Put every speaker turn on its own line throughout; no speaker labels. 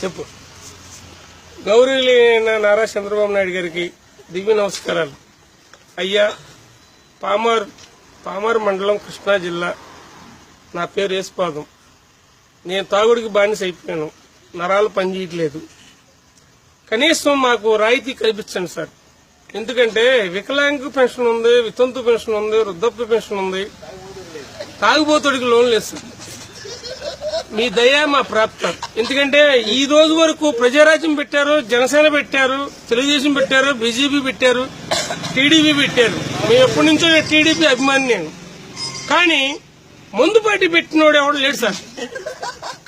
చెప్పు. గౌరవనీయులైన నారా చంద్రబాబు నాయుడు గారికి దివ్య నమస్కారాలు. అయ్యా, పామర్ మండలం, కృష్ణా జిల్లా. నా పేరు యేసుపాదం. నేను తాగుడికి బానిస అయిపోయాను. నరాలు పనిచేయట్లేదు. కనీసం మాకు రాయితీ కల్పించండి సార్. ఎందుకంటే వికలాంగ పెన్షన్ ఉంది, వితంతు పెన్షన్ ఉంది, వృద్ధాప్య పెన్షన్ ఉంది. తాగుబోతుడికి లోన్ లేదు సార్. మీ దయ మా ప్రాప్తం. ఎందుకంటే ఈ రోజు వరకు ప్రజారాజ్యం పెట్టారు, జనసేన పెట్టారు, తెలుగుదేశం పెట్టారు, బీజేపీ పెట్టారు, టీడీపీ పెట్టారు. మేము ఎప్పటి నుంచో టీడీపీ అభిమాని నేను. కానీ ముందు పార్టీ పెట్టినోడు ఎవడు లేడు సార్.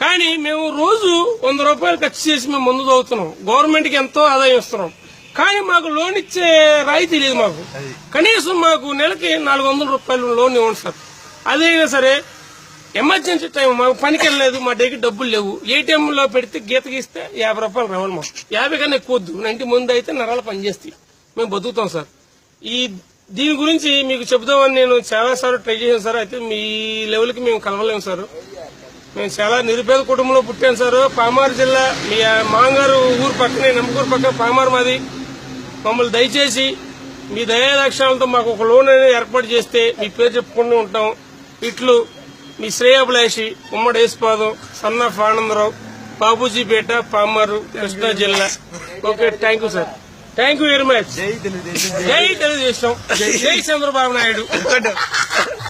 కానీ మేము రోజు 100 రూపాయలు ఖర్చు చేసి మేము ముందు చదువుతున్నాం. గవర్నమెంట్ కి ఎంతో ఆదాయం ఇస్తున్నాం. కానీ మాకు లోన్ ఇచ్చే రాయితీ లేదు. మాకు కనీసం మాకు నెలకి 400 రూపాయలు లోన్ ఇవ్వండి సార్. అదైనా సరే ఎమర్జెన్సీ టైం, మాకు పనికి వెళ్ళలేదు, మా దగ్గర డబ్బులు లేవు. ఏటీఎం లో పెడితే గీత గీస్తే 50 రూపాయలు రావాలి. మాకు 50 కన్నా ఎక్కువ వద్దు. 90 ముందు అయితే నరాలు పనిచేస్తాయి. మేము బతుకుతాం సార్. దీని గురించి మీకు చెబుదామని నేను చాలా సార్లు ట్రై చేశాను సార్. అయితే మీ లెవెల్కి మేము కలవలేము సార్. మేము చాలా నిరుపేద కుటుంబంలో పుట్టాను సార్. పామారు జిల్లా, మీ మాంగారు ఊరు పక్కనే, నమ్మకూరు పక్కన పామారు మాది. మమ్మల్ని దయచేసి మీ దయాలక్షణాలతో మాకు ఒక లోన్ అనేది ఏర్పాటు చేస్తే మీ పేరు చెప్పుకుంటూ ఉంటాం. ఇట్లు మీ శ్రేయాభిలాషి, ఉమ్మడి యేసుపాదం, సన్నాఫ్ ఆనందరావు, బాబూజీపేట, పామారు, కృష్ణా జిల్లా. Okay, thank you sir. Thank you very much. జై తెలుగుదేశం, జై చంద్రబాబు నాయుడు.